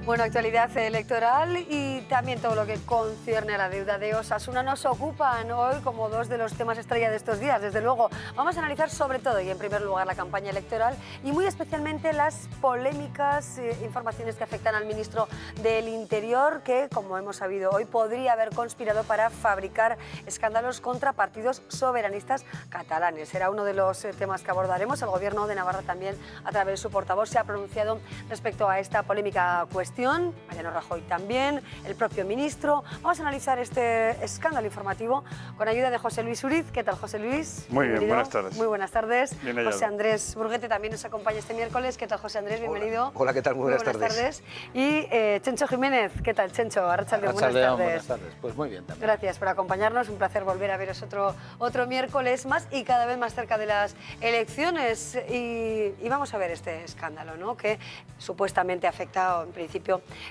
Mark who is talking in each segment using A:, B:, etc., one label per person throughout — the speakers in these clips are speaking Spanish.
A: Bueno, actualidad electoral y también todo lo que concierne a la deuda de Osasuna nos ocupan hoy como dos de los temas estrella de estos días. Desde luego, vamos a analizar sobre todo y en primer lugar la campaña electoral y muy especialmente las polémicas informaciones que afectan al ministro del Interior que, como hemos sabido hoy, podría haber conspirado para fabricar escándalos contra partidos soberanistas catalanes. Será uno de los temas que abordaremos. El Gobierno de Navarra también, a través de su portavoz, se ha pronunciado respecto a esta polémica cuestión. Mariano Rajoy también, el propio ministro. Vamos a analizar este escándalo informativo con ayuda de José Luis Uriz. ¿Qué tal, José Luis?
B: Muy bien, buenas tardes.
A: Muy buenas tardes.
B: Bien hallado.
A: José Andrés Burguete también nos acompaña este miércoles. ¿Qué tal, José Andrés? Bienvenido.
C: Hola, ¿qué tal? Muy buenas tardes.
A: Y Chencho Jiménez. ¿Qué tal, Chencho? Arratsaldeon, buenas tardes.
D: Buenas tardes. Pues muy bien también.
A: Gracias por acompañarnos. Un placer volver a veros otro miércoles más y cada vez más cerca de las elecciones. Y vamos a ver este escándalo, ¿no? Que supuestamente afecta, o en principio,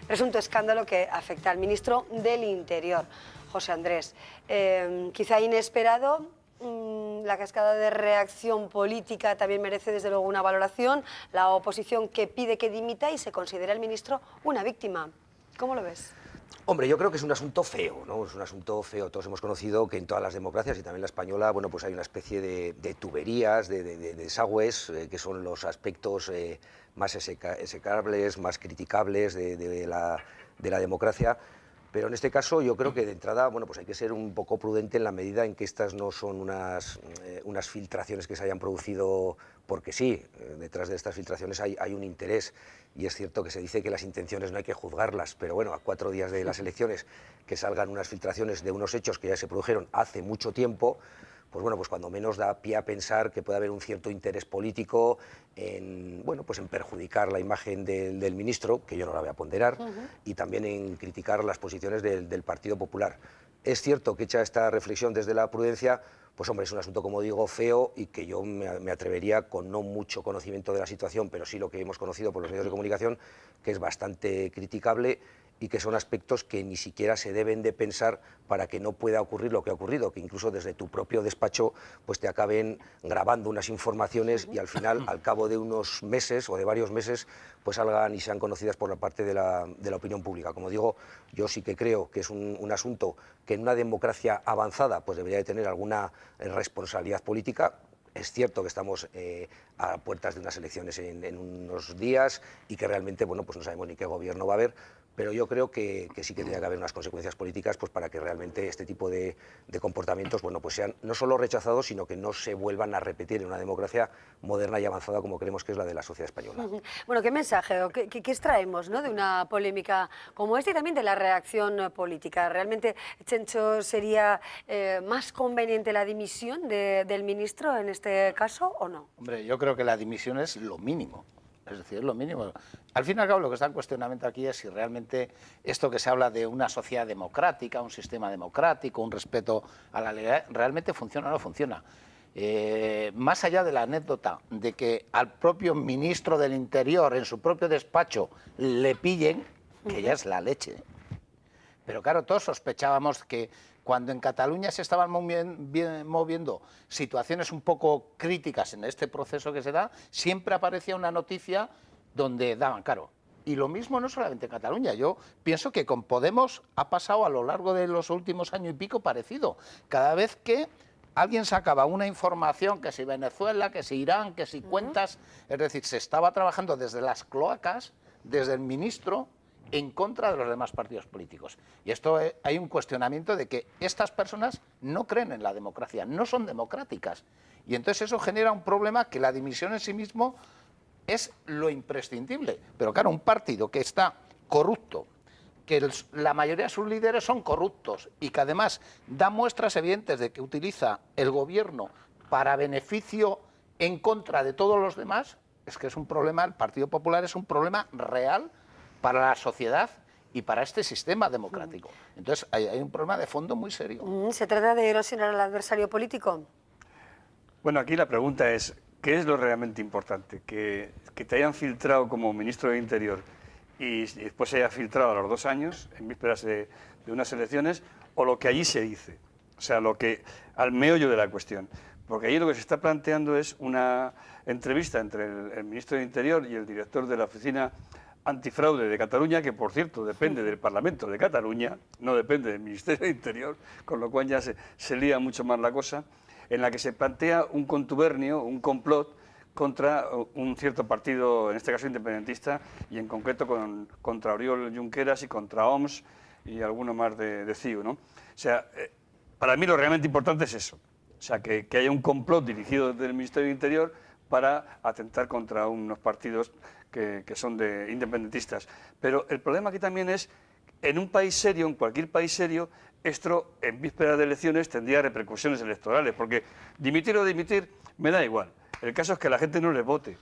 A: presunto escándalo que afecta al ministro del Interior, José Andrés. Quizá inesperado. La cascada de reacción política también merece desde luego una valoración. La oposición que pide que dimita y se considera el ministro una víctima. ¿Cómo lo ves?
C: Hombre, yo creo que es un asunto feo, ¿no? Es un asunto feo. Todos hemos conocido que en todas las democracias y también la española, bueno, pues hay una especie de tuberías, de desagües, que son los aspectos más execrables, más criticables de la democracia. Pero en este caso yo creo que de entrada, bueno, pues hay que ser un poco prudente en la medida en que estas no son unas filtraciones que se hayan producido porque sí. Detrás de estas filtraciones hay un interés y es cierto que se dice que las intenciones no hay que juzgarlas, pero bueno, a 4 días de las elecciones que salgan unas filtraciones de unos hechos que ya se produjeron hace mucho tiempo, pues bueno, pues cuando menos da pie a pensar que puede haber un cierto interés político en, bueno, pues en perjudicar la imagen del ministro, que yo no la voy a ponderar, y también en criticar las posiciones del Partido Popular. Es cierto que hecha esta reflexión desde la prudencia, pues hombre, es un asunto, como digo, feo y que yo me atrevería, con no mucho conocimiento de la situación, pero sí lo que hemos conocido por los medios de comunicación, que es bastante criticable y que son aspectos que ni siquiera se deben de pensar para que no pueda ocurrir lo que ha ocurrido, que incluso desde tu propio despacho pues te acaben grabando unas informaciones y al final, al cabo de unos meses o de varios meses, pues salgan y sean conocidas por la parte de la opinión pública. Como digo, yo sí que creo que es un asunto que en una democracia avanzada pues debería de tener alguna responsabilidad política. Es cierto que estamos a puertas de unas elecciones en unos días y que realmente, bueno, pues no sabemos ni qué gobierno va a haber, pero yo creo que sí que tiene que haber unas consecuencias políticas pues para que realmente este tipo de comportamientos, bueno, pues sean no solo rechazados, sino que no se vuelvan a repetir en una democracia moderna y avanzada como creemos que es la de la sociedad española.
A: Bueno, ¿qué mensaje o qué extraemos, ¿no?, de una polémica como esta y también de la reacción política? ¿Realmente, Chencho, sería más conveniente la dimisión del ministro en este caso o no?
D: Hombre, yo creo que la dimisión es lo mínimo. Es decir, es lo mínimo. Al fin y al cabo, lo que está en cuestionamiento aquí es si realmente esto que se habla de una sociedad democrática, un sistema democrático, un respeto a la legalidad, realmente funciona o no funciona. Más allá de la anécdota de que al propio ministro del Interior, en su propio despacho, le pillen, que ya es la leche. Pero claro, todos sospechábamos que cuando en Cataluña se estaban moviendo situaciones un poco críticas en este proceso que se da, siempre aparecía una noticia donde daban, claro. Y lo mismo no solamente en Cataluña, yo pienso que con Podemos ha pasado a lo largo de los últimos años y pico parecido. Cada vez que alguien sacaba una información, que si Venezuela, que si Irán, que si cuentas, es decir, se estaba trabajando desde las cloacas, desde el ministro, en contra de los demás partidos políticos. Y esto hay un cuestionamiento de que estas personas no creen en la democracia, no son democráticas. Y entonces eso genera un problema que la dimisión en sí mismo es lo imprescindible. Pero claro, un partido que está corrupto, que la mayoría de sus líderes son corruptos y que además da muestras evidentes de que utiliza el gobierno para beneficio en contra de todos los demás, es que es un problema, el Partido Popular es un problema real para la sociedad y para este sistema democrático. Entonces hay un problema de fondo muy serio.
A: ¿Se trata de erosionar al adversario político?
B: Bueno, aquí la pregunta es, ¿qué es lo realmente importante? ¿Que te hayan filtrado como ministro de Interior y después se haya filtrado a los 2 años, en vísperas de unas elecciones, o lo que allí se dice? O sea, al meollo de la cuestión. Porque allí lo que se está planteando es una entrevista entre el ministro de Interior y el director de la Oficina Antifraude de Cataluña, que por cierto depende del Parlamento de Cataluña, no depende del Ministerio de Interior, con lo cual ya se lía mucho más la cosa, en la que se plantea un contubernio, un complot contra un cierto partido, en este caso independentista, y en concreto contra Oriol Junqueras y contra OMS y alguno más de CiU, ¿no? O sea, para mí lo realmente importante es eso, o sea, que haya un complot dirigido desde el Ministerio de Interior para atentar contra unos partidos que son independentistas. Pero el problema aquí también es, en un país serio, en cualquier país serio, esto en vísperas de elecciones tendría repercusiones electorales, porque dimitir o dimitir me da igual. El caso es que la gente no les vote,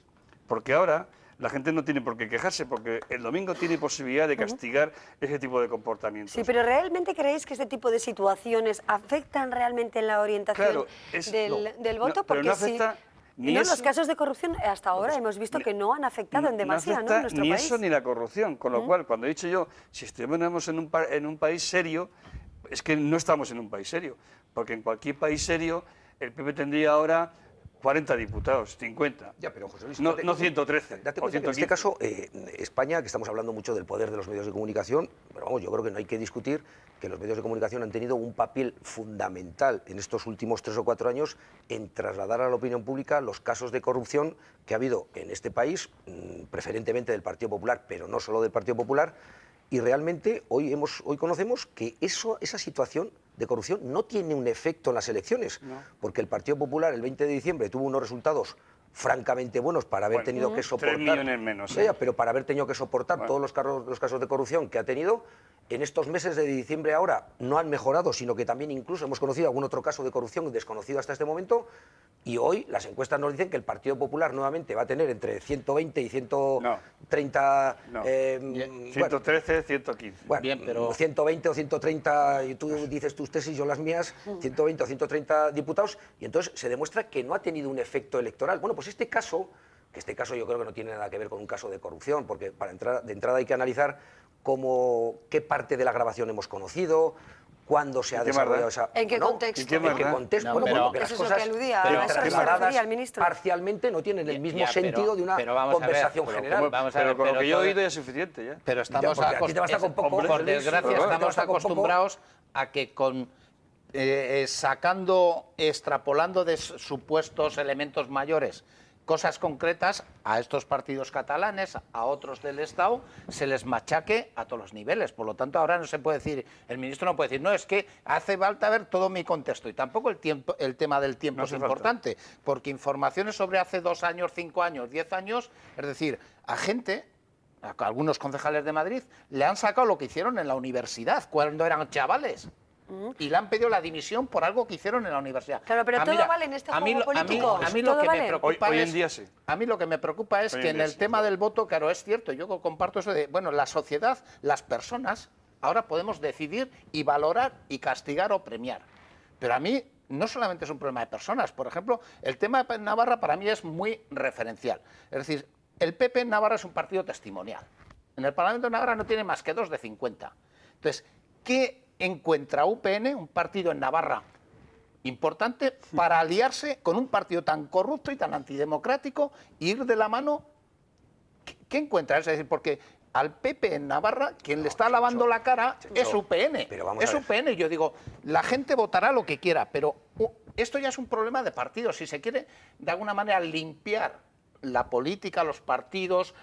B: porque ahora la gente no tiene por qué quejarse, porque el domingo tiene posibilidad de castigar ese tipo de comportamientos.
A: Sí, pero ¿realmente creéis que este tipo de situaciones afectan realmente en la orientación del voto?
B: No, pero
A: porque
B: no afecta
A: los casos de corrupción hasta ahora hemos visto que no han afectado en demasía,
B: no afecta
A: en nuestro
B: ni
A: país.
B: eso ni la corrupción, con lo cual, cuando he dicho yo, si estuviéramos en un país serio, es que no estamos en un país serio, porque en cualquier país serio el PP tendría ahora 40 diputados, 50.
C: Ya, pero José Luis,
B: no 113.
C: Date
B: o
C: cuenta que en
B: 115.
C: este caso, España, que estamos hablando mucho del poder de los medios de comunicación, pero vamos, yo creo que no hay que discutir que los medios de comunicación han tenido un papel fundamental en estos últimos 3 o 4 años en trasladar a la opinión pública los casos de corrupción que ha habido en este país, preferentemente del Partido Popular, pero no solo del Partido Popular, y realmente hoy conocemos que esa situación de corrupción no tiene un efecto en las elecciones, porque el Partido Popular el 20 de diciembre tuvo unos resultados francamente buenos para haber tenido que soportar
B: 3 millones menos.
C: pero para haber tenido que soportar todos los casos de corrupción que ha tenido. En estos meses de diciembre ahora no han mejorado, sino que también incluso hemos conocido algún otro caso de corrupción desconocido hasta este momento, y hoy las encuestas nos dicen que el Partido Popular nuevamente va a tener entre 120 y 130...
B: No.
C: bueno,
B: 113, 115.
C: bueno,
D: Bien, pero
C: 120 o 130, y tú dices tus tesis, yo las mías, 120 o 130 diputados, y entonces se demuestra que no ha tenido un efecto electoral. Bueno, pues este caso yo creo que no tiene nada que ver con un caso de corrupción, porque de entrada hay que analizar qué parte de la grabación hemos conocido, cuándo se ha desarrollado esa...
A: ¿En qué
C: ¿no?
A: contexto?
C: ¿En qué contexto?
D: No,
C: Bueno,
D: pero-
C: porque las
A: Eso es lo
C: cosas
A: que aludía, a eso se
C: trasladadas
A: refería el ministro.
C: parcialmente no tienen el mismo
D: Ya, pero-
C: sentido de una
D: pero vamos a ver,
C: conversación
D: pero
C: general.
D: vamos a
B: Pero
D: ver,
B: con lo que yo he
D: todo-
B: oído ya es suficiente. Ya.
D: Pero estamos
C: porque a ti te basta con poco,
D: por
C: José Luis,
D: desgracia
C: pero te
D: estamos
C: basta con poco.
D: acostumbrados a que extrapolando de supuestos elementos mayores cosas concretas, a estos partidos catalanes, a otros del Estado, se les machaque a todos los niveles. Por lo tanto, ahora no se puede decir, el ministro no puede decir, no, es que hace falta ver todo mi contexto. Y tampoco el tema del tiempo
B: No
D: es
B: hace falta.
D: importante, porque informaciones sobre hace 2 años, 5 años, 10 años, es decir, a algunos concejales de Madrid, le han sacado lo que hicieron en la universidad cuando eran chavales. Y le han pedido la dimisión por algo que hicieron en la universidad.
A: Claro, pero todo vale en este juego político.
D: A mí lo
A: Todo
D: que
A: vale.
D: me preocupa
B: Hoy en
D: es,
B: día sí.
D: a mí lo que me preocupa es
B: Hoy
D: que
B: en
D: en
B: día
D: el
B: sí.
D: tema del voto, claro, es cierto, yo comparto eso de, bueno, la sociedad, las personas, ahora podemos decidir y valorar y castigar o premiar. Pero a mí no solamente es un problema de personas. Por ejemplo, el tema de Navarra para mí es muy referencial. Es decir, el PP en Navarra es un partido testimonial. En el Parlamento de Navarra no tiene más que 2 de 50. Entonces, ¿qué encuentra UPN, un partido en Navarra importante, para aliarse con un partido tan corrupto y tan antidemocrático e ir de la mano? ¿Qué encuentra? Es decir, porque al PP en Navarra, quien le está lavando la cara es UPN.
C: Pero vamos a
D: Es
C: ver.
D: UPN. Y yo digo, la gente votará lo que quiera, pero esto ya es un problema de partidos. Si se quiere, de alguna manera, limpiar la política, los partidos,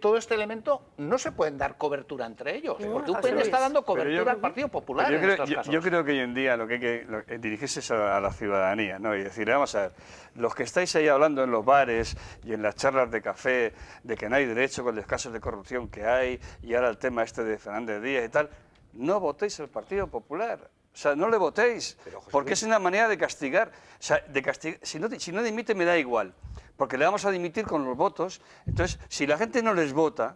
D: todo este elemento, no se pueden dar cobertura entre ellos, porque
A: José
D: UPN
A: Luis.
D: está dando
B: Pero
D: cobertura al Partido Popular
B: yo
D: en
B: creo,
D: estos casos.
B: yo creo que hoy en día lo que hay que dirigirse es a la ciudadanía, ¿no? Y decir, vamos a ver, los que estáis ahí hablando en los bares y en las charlas de café de que no hay derecho con los casos de corrupción que hay, y ahora el tema este de Fernández Díaz y tal, no votéis al Partido Popular. O sea, no le votéis,
C: Pero, José
B: porque
C: Luis,
B: es una manera de castigar. O sea, si no dimite me da igual, porque le vamos a dimitir con los votos. Entonces, si la gente no les vota,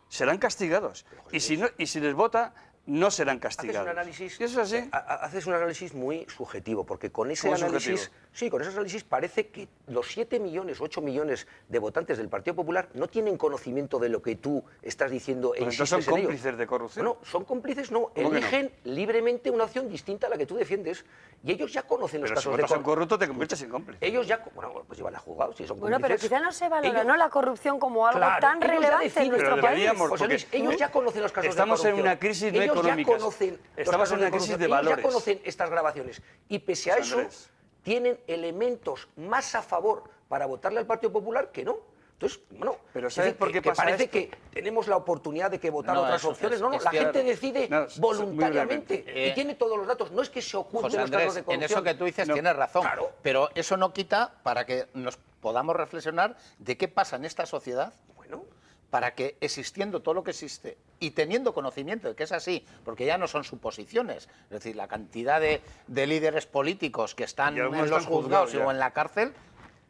B: serán castigados. Y si les vota, no serán castigados.
C: Haces un análisis,
B: ¿Y eso es así?
C: haces un análisis muy subjetivo, porque con ese
B: ¿Cómo
C: análisis,
B: subjetivo?
C: sí, con ese análisis parece que los 7 millones, 8 millones de votantes del Partido Popular no tienen conocimiento de lo que tú estás diciendo e
B: Pues entonces
C: insistes
B: son
C: en ello.
B: cómplices de corrupción.
C: No, son cómplices, no,
B: ¿Cómo que no?
C: eligen libremente una opción distinta a la que tú defiendes y ellos ya conocen los
B: Pero si
C: casos de
B: votas a un
C: corrupción.
B: corrupto te conviertes en cómplice.
C: Ellos ya, bueno, pues llevan a juzgados, si son
A: Bueno, pero
C: cómplices.
A: quizá no se valora,
C: Ellos-
A: ¿no?, la corrupción como algo
C: Claro,
A: tan
C: ellos ya
A: relevante en
C: deciden,
A: nuestro
B: pero
A: país.
B: deberíamos,
C: José Luis,
B: porque
C: ellos ya conocen los casos
B: estamos
C: de
B: en
C: corrupción.
B: una crisis no
C: ellos
B: económicas.
C: Ya conocen los
B: Estamos
C: casos
B: en una
C: de
B: crisis
C: corrupción.
B: de
C: Ellos
B: valores.
C: ya conocen estas grabaciones. Y pese a eso,
B: Andrés.
C: tienen elementos más a favor para votarle al Partido Popular que no. Entonces, bueno,
B: Pero
C: es
B: ¿sabes
C: decir,
B: por qué
C: que
B: pasa
C: parece
B: esto?
C: que tenemos la oportunidad de que votar
D: No,
C: otras
D: eso
C: opciones.
D: es-
C: No, no,
D: es
C: la
D: cierto.
C: gente decide
B: No, muy
C: voluntariamente
D: brevemente.
C: y tiene todos los datos. No es que se oculten
D: José
C: los casos
D: Andrés,
C: de
D: en
C: corrupción.
D: eso que tú dices
B: No.
D: tienes razón,
C: Claro.
D: pero eso no quita para que nos podamos reflexionar de qué pasa en esta sociedad
C: Bueno,
D: para que existiendo todo lo que existe y teniendo conocimiento de que es así, porque ya no son suposiciones, es decir, la cantidad de líderes políticos que están
B: Y
D: en
B: algunos
D: los
B: están
D: juzgados
B: juzgados ya.
D: o en la cárcel,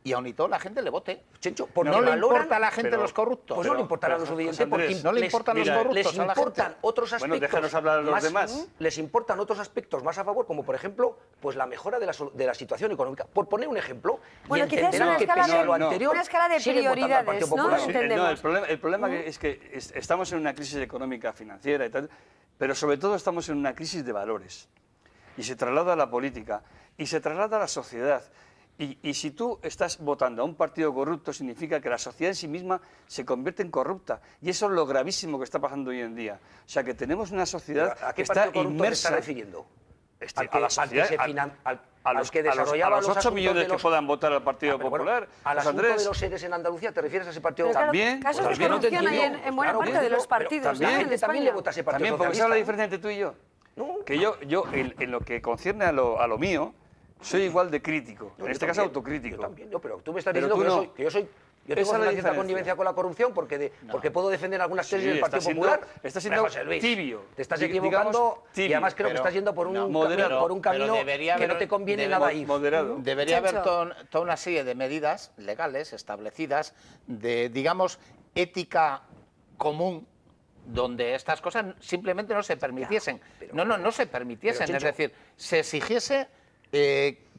D: y aun y todo la gente le vote.
C: Chencho, porque
D: no le
C: valoran-
D: importa a la gente
B: pero-
D: los corruptos.
C: Pues no le importará lo
B: pero,
C: suficiente
B: José
C: porque
B: Andrés,
D: no le
C: les-
D: importan los
B: mira,
D: corruptos
C: les
D: a la
C: importan
D: gente.
C: otros
B: Bueno,
C: aspectos.
B: déjanos hablar a los demás.
C: Les importan otros aspectos más a favor, como por ejemplo, pues la mejora de la situación económica. Por poner un ejemplo,
A: Bueno,
C: y
A: quizás es
C: entenderán
A: una
C: que
A: escala
C: pese a
B: de-
C: lo
B: no,
C: anterior,
A: una escala de
C: siguen votando al
A: prioridades,
C: Partido
A: ¿no?
C: Popular.
B: Sí,
A: Entendemos.
B: el problema es que estamos en una crisis económica, financiera y tal, pero sobre todo estamos en una crisis de valores. Y se traslada a la política, y se traslada a la sociedad. Y si tú estás votando a un partido corrupto, significa que la sociedad en sí misma se convierte en corrupta. Y eso es lo gravísimo que está pasando hoy en día. O sea, que tenemos una sociedad
C: ¿A
B: que
C: qué
B: está
C: partido corrupto te
B: inmersa...
C: estás refiriendo?
B: a la sociedad,
C: al que desarrollaba
B: a los 8
C: asuntos
B: millones
C: de
B: que puedan votar al Partido
C: Pero bueno,
B: Popular.
C: al
B: José
C: asunto de
B: Andrés.
C: los seres en Andalucía, ¿te refieres a ese partido?
A: Pero claro,
B: También,
A: casos
B: pues
A: de
B: también, no te
A: corrupción hay
C: entiendo.
A: en buena
C: Claro,
A: parte de los
C: pero
A: partidos
B: también.
A: ¿no?
C: La
A: en
C: gente también le
A: España.
C: vota a ese partido
B: También, porque
C: socialista.
B: ¿sabes la diferencia entre tú y yo?
C: No,
B: Que yo en lo que concierne a lo mío, soy igual de crítico.
C: yo
B: En este caso,
C: también,
B: autocrítico.
C: Yo también, pero tú me estás
B: Pero
C: diciendo
B: tú
C: que yo soy... Yo tengo
B: Esa es la
C: una cierta
B: diferencia.
C: connivencia con la corrupción porque puedo defender algunas tesis
B: Sí,
C: del Partido
B: está siendo-
C: Popular.
B: está siendo
C: Pero, José Luis,
B: tibio.
C: Te estás
B: Digamos,
C: equivocando y
B: tibio.
C: además creo que
D: Pero-
C: estás yendo por un,
B: moderado.
C: por un
D: Pero
C: camino
D: debería
C: que no
D: haber-
C: te conviene
D: debe-
C: nada ir.
B: Moderado.
D: Debería haber
A: Chencho.
D: toda una serie de medidas legales establecidas de, digamos, ética común donde estas cosas simplemente no se permitiesen. No se permitiesen.
C: Pero,
D: Es
C: Chencho.
D: decir, se exigiese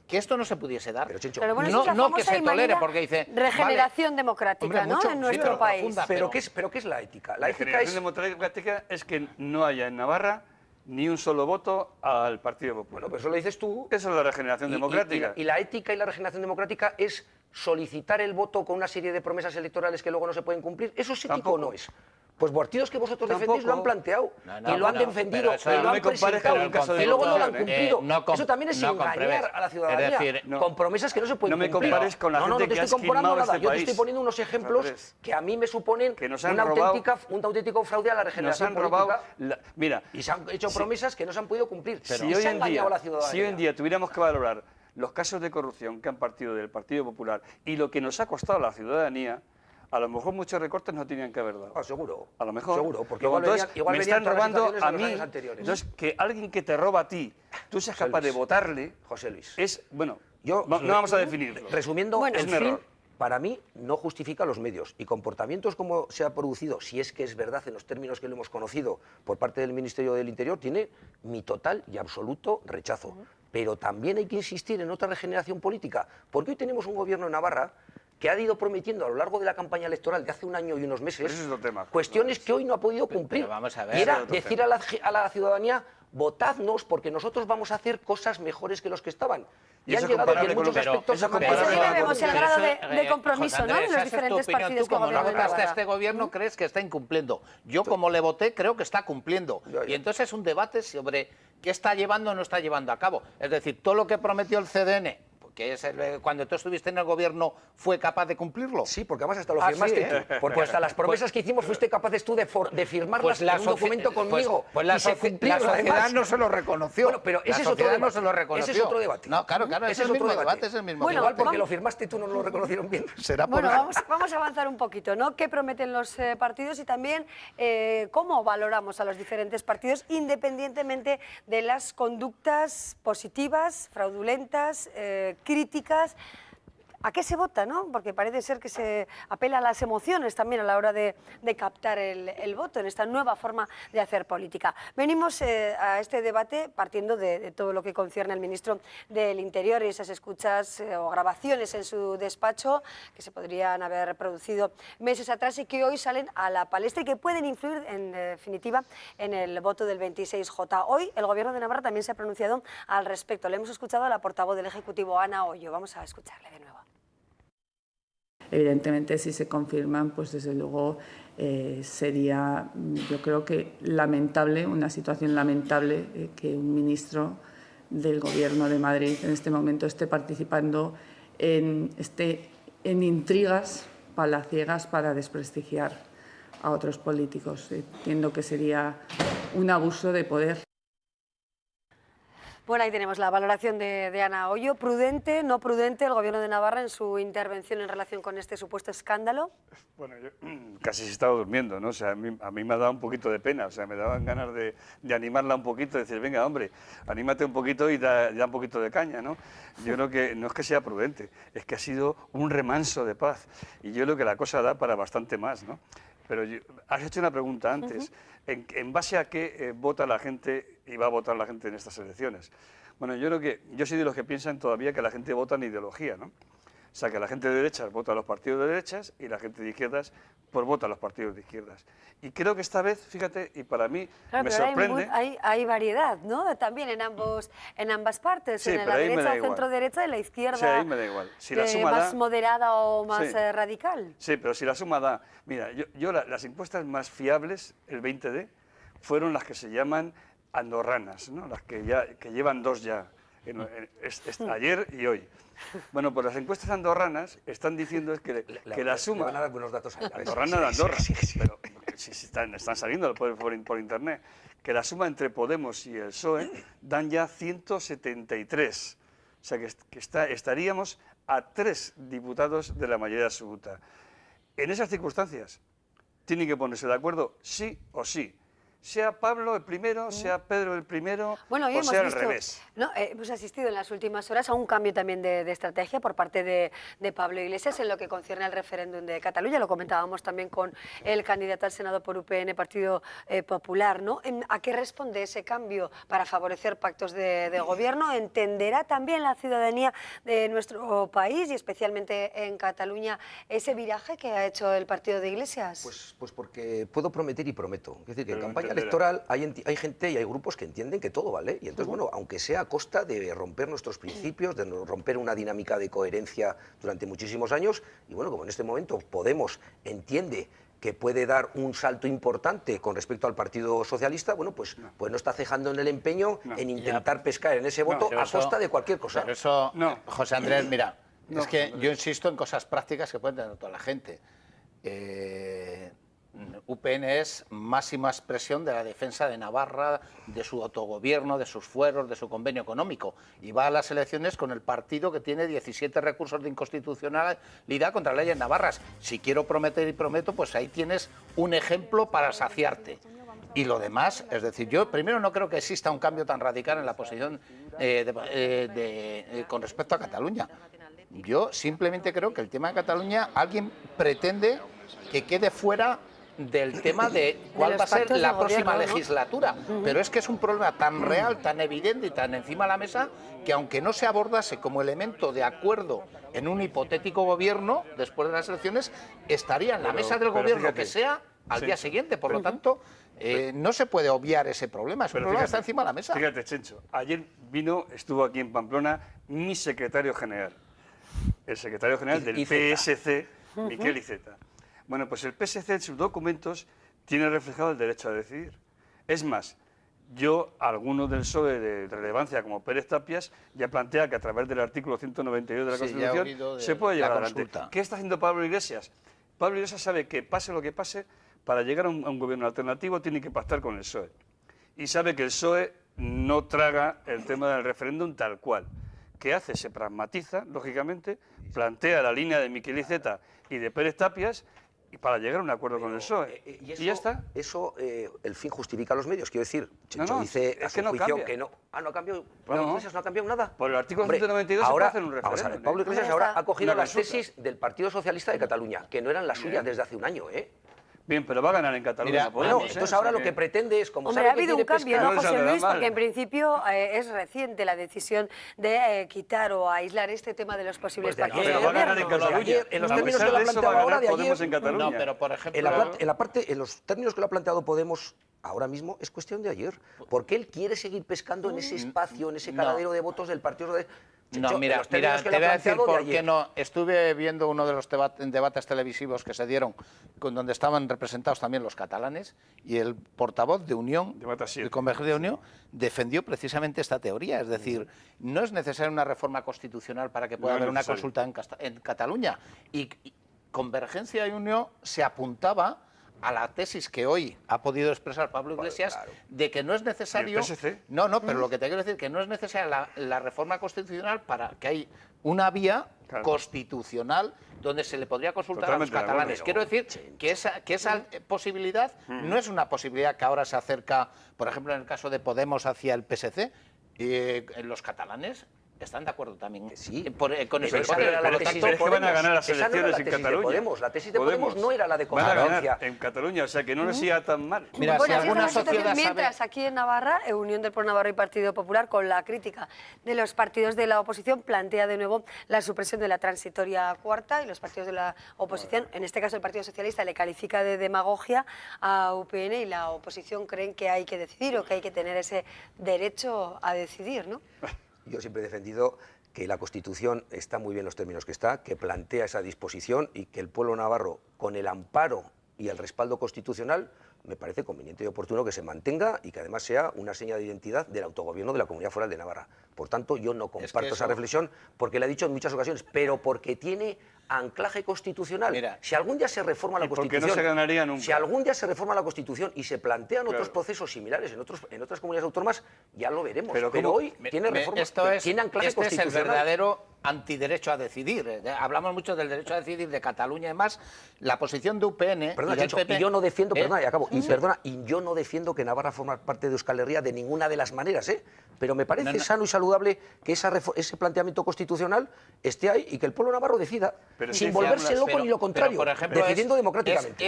D: que esto no se pudiese dar.
C: Pero, Chencho,
A: Pero bueno,
D: no,
A: esa es la
D: no que
A: famosa
D: se tolere,
A: manera
D: porque dice...
A: regeneración
D: vale,
A: democrática,
D: hombre,
A: ¿no?
D: mucho-
A: En
D: sí,
A: nuestro
D: pero
A: país.
D: profunda.
C: pero ¿qué es la ética? La
B: La
C: ética
B: generación
C: es...
B: democrática es que no haya en Navarra ni un solo voto al Partido Popular.
C: Bueno, pero eso lo dices tú.
B: Eso es la regeneración democrática.
C: Y la ética y la regeneración democrática es solicitar el voto con una serie de promesas electorales que luego no se pueden cumplir. ¿Eso es ético
B: Tampoco.
C: o no es? Pues partidos que vosotros
B: Tampoco.
C: defendéis lo han planteado
D: No,
C: y lo han
D: bueno,
C: defendido
D: pero eso
C: y
D: no
C: lo
B: me
C: han
B: compares
C: presentado
B: con el caso de
C: y luego no lo han
B: corrupción,
C: cumplido. Eso también es engañar
D: compruebes.
C: a la ciudadanía
D: Es decir,
C: con promesas que no se pueden
B: no me
C: cumplir.
B: compares con la
C: no,
B: gente
C: no te
B: que ha
C: estoy comparando
B: esquilmado
C: nada.
B: este
C: Yo te
B: país.
C: estoy poniendo unos ejemplos
B: Andrés.
C: que a mí me suponen
B: Que nos han
C: un
B: robado-
C: auténtico fraude a la
B: Nos
C: regeneración
B: han robado...
C: política.
B: Mira,
C: Y se han hecho promesas que no se han podido cumplir.
B: si
C: Y
B: hoy,
C: se ha
B: en
C: engañado a la
B: día,
C: ciudadanía.
B: si hoy en día tuviéramos que valorar los casos de corrupción que han partido del Partido Popular y lo que nos ha costado a la ciudadanía, a lo mejor muchos recortes no tenían que haber dado.
C: Ah, seguro.
B: A lo mejor.
C: Seguro, porque
B: Luego,
C: igual
B: entonces,
C: igual
B: me
C: venían
B: están
C: todas las
B: robando
C: situaciones de
B: a
C: los
B: mí.
C: años anteriores.
B: Entonces, que alguien que te roba a ti, tú seas
C: José
B: capaz de
C: Luis.
B: votarle,
C: José Luis.
B: es, bueno,
C: Yo,
B: no vamos a definirlo.
C: Resumiendo,
A: Bueno,
C: el
B: es un
C: fin,
B: error.
C: para mí, no justifica los medios. Y comportamientos como se ha producido, si es que es verdad en los términos que lo hemos conocido por parte del Ministerio del Interior, tiene mi total y absoluto rechazo. Pero también hay que insistir en otra regeneración política, porque hoy tenemos un gobierno en Navarra que ha ido prometiendo a lo largo de la campaña electoral de hace un año y unos meses
B: Pero ese es otro tema.
C: cuestiones que hoy no ha podido cumplir.
D: pero vamos a ver.
C: Y era
B: Ese es otro
C: decir
B: tema.
C: a la ciudadanía, votadnos porque nosotros vamos a hacer cosas mejores que los que estaban.
B: Y
C: Y
B: eso
C: han llegado y
B: comparable
C: en
B: con lo
C: muchos
B: que-
C: aspectos
B: eso
C: han
B: comparable
A: Eso sí
B: con lo que-
A: vemos el grado de compromiso,
D: José
A: ¿no?
D: Andrés,
A: De los
D: esa es tu
A: diferentes
D: opinión.
A: partidos
D: Tú,
A: que
D: como no
A: gobiernan
D: votaste a
A: Navarra.
D: este gobierno, crees que está incumpliendo. Yo, como le voté, creo que está cumpliendo.
C: Ya.
D: Y entonces es un debate sobre qué está llevando o no está llevando a cabo. Es decir, todo lo que prometió el CDN, que es cuando tú estuviste en el gobierno, ¿fue capaz de cumplirlo?
C: Sí, porque además hasta lo
D: Ah,
C: firmaste
D: sí,
C: tú.
D: ¿eh?
C: Porque hasta las promesas que hicimos fuiste capaces tú de firmarlas en un documento conmigo.
D: Pues la,
C: y se
D: la
C: cumplieron,
D: sociedad
C: además.
D: no se lo reconoció.
C: Bueno, pero
D: la
C: ese es otro
D: sociedad
C: debate.
D: no se lo reconoció.
C: Ese es otro debate.
D: No, claro,
C: Ese
D: es el mismo
C: otro
D: debate, es el mismo
A: Bueno,
C: Igual
D: debate.
C: porque lo firmaste tú no lo reconocieron bien.
D: Será por
A: Bueno,
D: la-
A: vamos a avanzar un poquito, ¿no? ¿Qué prometen los partidos y también cómo valoramos a los diferentes partidos independientemente de las conductas positivas, fraudulentas, críticas? ¿A qué se vota, no? Porque parece ser que se apela a las emociones también a la hora de captar el voto en esta nueva forma de hacer política. Venimos a este debate partiendo de todo lo que concierne al ministro del Interior y esas escuchas o grabaciones en su despacho que se podrían haber producido meses atrás y que hoy salen a la palestra y que pueden influir en definitiva en el voto del 26J. Hoy el Gobierno de Navarra también se ha pronunciado al respecto. Le hemos escuchado a la portavoz del Ejecutivo, Ana Ollo. Vamos a escucharle de nuevo.
E: Evidentemente, si se confirman, pues desde luego sería, yo creo que lamentable, una situación lamentable que un ministro del Gobierno de Madrid en este momento esté participando en intrigas palaciegas para desprestigiar a otros políticos. Entiendo que sería un abuso de poder.
A: Bueno, ahí tenemos la valoración de Ana Ollo. ¿Prudente, no prudente el Gobierno de Navarra en su intervención en relación con este supuesto escándalo?
B: Bueno, yo casi se estaba durmiendo, ¿no? O sea, a mí me ha dado un poquito de pena, o sea, me daban ganas de animarla un poquito, de decir, venga, hombre, anímate un poquito y da un poquito de caña, ¿no? Yo creo que no es que sea prudente, es que ha sido un remanso de paz y yo creo que la cosa da para bastante más, ¿no? Pero has hecho una pregunta antes, ¿en base a qué vota la gente y va a votar la gente en estas elecciones? Bueno, yo creo que yo soy de los que piensan todavía que la gente vota en ideología, ¿no? O sea, que la gente de derechas vota a los partidos de derechas y la gente de izquierdas pues vota a los partidos de izquierdas. Y creo que esta vez, fíjate, y para mí
A: claro,
B: me
A: pero
B: sorprende...
A: Hay variedad, ¿no? También en ambas partes,
B: sí,
A: en la derecha o centro-derecha y la izquierda.
B: Sí, ahí me da igual. Si la suma
A: más
B: da,
A: moderada o más
B: sí,
A: radical.
B: Sí, pero si la suma da... Mira, las encuestas más fiables, el 20D, fueron las que se llaman andorranas, ¿no? Las que llevan dos ya, ayer y hoy. Bueno, pues las encuestas andorranas están diciendo que la suma...
C: Le van a dar buenos datos a
B: Andorrana de Andorra, pero si están saliendo por internet, que la suma entre Podemos y el PSOE dan ya 173. O sea, que estaríamos a 3 diputados de la mayoría absoluta. En esas circunstancias, tienen que ponerse de acuerdo sí o sí. Sea Pablo el primero, sea Pedro el primero,
A: bueno,
B: o sea al revés.
A: ¿no? Hemos asistido en las últimas horas a un cambio también de estrategia por parte de Pablo Iglesias en lo que concierne al referéndum de Cataluña. Lo comentábamos también con el candidato al Senado por UPN, Partido Popular, ¿no? ¿A qué responde ese cambio para favorecer pactos de gobierno? ¿Entenderá también la ciudadanía de nuestro país y especialmente en Cataluña ese viraje que ha hecho el partido de Iglesias?
C: Pues porque puedo prometer y prometo. Es decir, que en campaña electoral hay gente y hay grupos que entienden que todo vale. Y entonces, bueno, aunque sea a costa de romper nuestros principios, de romper una dinámica de coherencia durante muchísimos años, y bueno, como en este momento Podemos entiende que puede dar un salto importante con respecto al Partido Socialista, bueno, pues no está cejando en el empeño en intentar pescar en ese voto a costa de cualquier cosa.
D: Pero eso, José Andrés, mira, es que yo insisto en cosas prácticas que puede tener toda la gente. UPN es máxima expresión de la defensa de Navarra, de su autogobierno, de sus fueros, de su convenio económico. Y va a las elecciones con el partido que tiene 17 recursos de inconstitucionalidad contra leyes navarras. Si quiero prometer y prometo, pues ahí tienes un ejemplo para saciarte. Y lo demás, es decir, yo primero no creo que exista un cambio tan radical en la posición con respecto a Cataluña. Yo simplemente creo que el tema de Cataluña, alguien pretende que quede fuera del tema de cuál va a ser la próxima legislatura. Pero es que es un problema tan real, tan evidente y tan encima de la mesa que aunque no se abordase como elemento de acuerdo en un hipotético gobierno después de las elecciones, estaría en la mesa del gobierno fíjate, que sea al día siguiente. Por lo tanto, no se puede obviar ese problema. Ese problema está encima de la mesa.
B: Fíjate, Chencho, ayer estuvo aquí en Pamplona mi secretario general, el secretario general del PSC, Miquel Iceta. Bueno, pues el PSC en sus documentos tiene reflejado el derecho a decidir. Es más, alguno del PSOE de relevancia, como Pérez Tapias, ya plantea que a través del artículo 192 de la Constitución se puede llevar adelante. ¿Qué está haciendo Pablo Iglesias? Pablo Iglesias sabe que pase lo que pase, para llegar a un gobierno alternativo tiene que pactar con el PSOE. Y sabe que el PSOE no traga el tema del referéndum tal cual. ¿Qué hace? Se pragmatiza, lógicamente, plantea la línea de Miquel Iceta y de Pérez Tapias y para llegar a un acuerdo con el PSOE.
C: Y
B: ya está.
C: Eso, el fin justifica los medios. Quiero decir, Chencho
B: No,
C: dice a
B: es
C: su
B: que no
C: juicio
B: cambia.
C: que no. ¿No ha cambiado? ¿Pablo Iglesias no ha cambiado nada?
B: Por el artículo
C: Hombre,
B: 192
C: ahora,
B: se puede hacer un referéndum.
C: vamos a ver, Pablo Iglesias
A: Ahí
C: ahora
A: está.
C: ha cogido
B: Una
C: las
B: consulta.
C: tesis del Partido Socialista de Cataluña, que no eran las suyas desde hace un año, ¿eh?
B: Bien, pero va a ganar en Cataluña.
D: Mira,
B: Podemos,
C: Bueno, entonces ahora lo que pretende es, como
A: Hombre,
C: sabe
A: ha
C: que
A: habido un
C: tiene
A: cambio,
C: pescado-
A: ¿no,
B: No les
A: José
B: saldrá
A: Luis?
B: mal.
A: Porque en principio es reciente la decisión de quitar o aislar este tema de los posibles
C: Pues de
A: partidos
C: ayer,
A: de
B: Pero va a ganar en
A: gobierno.
C: Cataluña.
B: Cataluña.
C: En los
B: A
C: términos
B: pesar
C: que lo ha
B: de eso, va a
C: planteado ahora
B: ganar
C: de
B: Podemos
C: ayer.
B: en Cataluña.
D: No, pero por ejemplo...
C: En los términos que lo ha planteado Podemos ahora mismo es cuestión de ayer. Porque él quiere seguir pescando en ese espacio, en ese caladero de votos del Partido de...
D: No, mira, te voy a decir por qué no. Estuve viendo uno de los debates televisivos que se dieron, donde estaban representados también los catalanes, y el portavoz de Unión,
B: Debate 7.
C: ¿eh?
D: de Convergencia de Unión, defendió precisamente esta teoría. Es decir, no es necesaria una reforma constitucional para que pueda
B: No es
D: haber una
B: necesario.
D: consulta en Cataluña. Y Convergencia y Unión se apuntaba a la tesis que hoy ha podido expresar Pablo Iglesias,
C: claro.
D: de que no es necesario...
B: ¿Y el PSC?
D: No, pero lo que te quiero decir que no es necesaria la reforma constitucional para que hay una vía
B: Claro.
D: constitucional donde se le podría consultar
B: Totalmente
D: a
B: de
D: los catalanes.
B: acuerdo.
D: Quiero decir que esa posibilidad no es una posibilidad que ahora se acerca, por ejemplo, en el caso de Podemos hacia el PSC. Los catalanes están de acuerdo también
C: Sí.
D: con
C: Pero
D: ese
C: esa no era la
D: por lo
C: tesis
D: tanto,
C: de
B: es que van a ganar las
C: Esa no era
B: elecciones
C: la
B: en
C: tesis de
B: Cataluña.
C: Podemos. La tesis de Podemos no era la de
B: Van a ganar
C: convergencia.
B: en Cataluña, o sea que no les siga tan mal.
D: Mira,
A: Bueno,
D: si
A: así
D: alguna
A: está la situación,
D: sociedad sabe...
A: mientras aquí en Navarra, Unión del Pueblo Navarro y Partido Popular, con la crítica de los partidos de la oposición, plantea de nuevo la supresión de la transitoria cuarta, y los partidos de la oposición, en este caso el Partido Socialista, le califica de demagogia a UPN, y la oposición creen que hay que decidir o que hay que tener ese derecho a decidir, ¿no?
C: Yo siempre he defendido que la Constitución está muy bien en los términos que está, que plantea esa disposición y que el pueblo navarro, con el amparo y el respaldo constitucional, me parece conveniente y oportuno que se mantenga y que además sea una seña de identidad del autogobierno de la Comunidad Foral de Navarra. Por tanto, yo no comparto esa reflexión porque la he dicho en muchas ocasiones, pero porque tiene anclaje constitucional.
D: Mira,
C: si algún día se reforma la
B: y porque
C: Constitución,
B: no se ganaría nunca.
C: si algún día se reforma la Constitución y se plantean
B: Claro.
C: otros procesos similares en otras comunidades autónomas, ya lo veremos.
B: Pero
C: Pero,
B: ¿cómo?
C: hoy tiene reforma, tiene anclaje
D: Este es el
C: constitucional.
D: verdadero antiderecho a decidir. Hablamos mucho del derecho a decidir de Cataluña y demás. La posición de UPN
C: Perdona,
D: y del
C: Chencho,
D: PP...
C: y yo no defiendo, perdona, y acabo, y yo no defiendo que Navarra forme parte de Euskal Herria de ninguna de las maneras, pero me parece sano y saludable que ese planteamiento constitucional esté ahí y que el pueblo navarro decida,
B: Pero
C: sin
B: sí,
C: volverse loco
D: pero-
C: ni lo contrario,
D: pero, por ejemplo,
C: decidiendo democráticamente.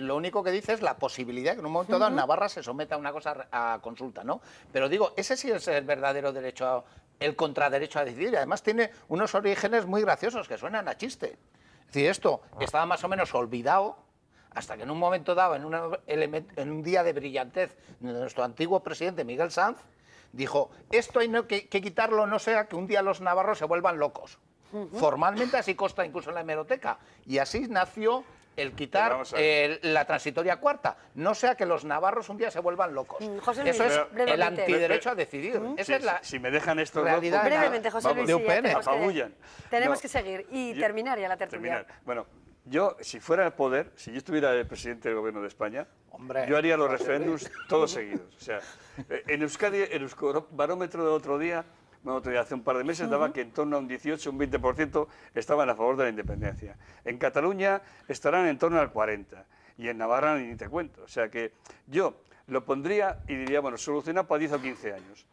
D: Lo único que dice es la posibilidad que en un momento dado Navarra se someta a una cosa a consulta, ¿no? Pero digo, ese sí es el verdadero derecho, el contraderecho a decidir. Además tiene unos orígenes muy graciosos que suenan a chiste. Es decir, esto estaba más o menos olvidado hasta que en un momento dado, en un día de brillantez de nuestro antiguo presidente Miguel Sanz, dijo, esto hay que quitarlo, no sea que un día los navarros se vuelvan locos. Formalmente así consta incluso en la hemeroteca. Y así nació el quitar
B: vamos a ver.
D: la transitoria cuarta. No sea que los navarros un día se vuelvan locos.
A: José Luis,
D: Eso es
A: brevemente.
D: el antiderecho a decidir. Esa es la
B: Si me dejan estos
D: realidad
B: dos, pues,
A: Brevemente, José
B: vamos,
A: Luis,
D: de
A: sí, ya
D: UPN.
B: apabullan.
A: tenemos
B: No,
A: que seguir y
B: yo-
A: terminar ya la tertulia.
B: terminar. Bueno, yo, si fuera el poder, si yo estuviera el presidente del gobierno de España,
D: Hombre,
B: yo haría los
D: José
B: referéndums todos seguidos. O sea, en Euskadi, el Euskobarómetro del otro día, hace un par de meses, daba que en torno a un 18, un 20% estaban a favor de la independencia. En Cataluña estarán en torno al 40%. Y en Navarra ni te cuento. O sea que yo lo pondría y diría, bueno, solucionado para 10 o 15 años.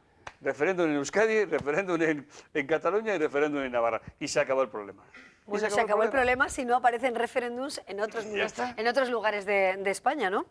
B: Referéndum en Euskadi, referéndum en Cataluña y referéndum en Navarra. Y se acabó el problema. Y
A: Bueno, se acabó el problema si no aparecen referéndums en otros lugares de España, ¿no?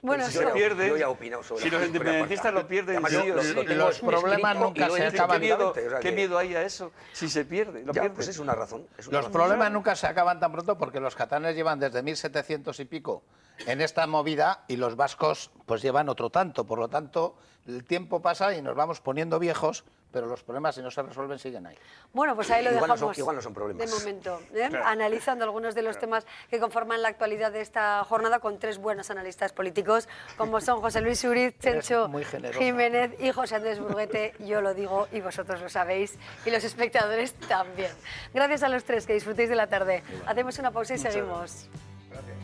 A: Bueno,
C: Yo ya-
B: pierde.
C: yo ya he opinado sobre
B: Si
C: la
B: los
C: historia
B: independentistas
C: cuarta.
B: lo pierden,
C: Además,
B: sí o sí.
C: tengo
D: Los
C: escrito
D: problemas
C: y
D: nunca
C: lo he
D: se
C: dicho
D: acaban.
C: claramente, o sea
B: ¿Qué
C: que-
B: miedo hay a eso? Si se pierde, lo
C: Ya,
B: pierde.
C: pues es una razón. es una
D: Los
C: razón.
D: problemas nunca se acaban tan pronto porque los catalanes llevan desde 1700 y pico en esta movida y los vascos pues llevan otro tanto. Por lo tanto, el tiempo pasa y nos vamos poniendo viejos, pero los problemas si no se resuelven siguen ahí.
A: Bueno, pues ahí lo
C: Igual no
A: dejamos.
C: son- igual no son problemas.
A: De momento,
B: Claro.
A: analizando algunos de los temas que conforman la actualidad de esta jornada con tres buenos analistas políticos, como son José Luis Uriz, Chencho
D: muy generosa.
A: Jiménez y José Andrés Burguete. Yo lo digo y vosotros lo sabéis, y los espectadores también. Gracias a los tres, que disfrutéis de la tarde. Hacemos una pausa y seguimos.
B: Gracias.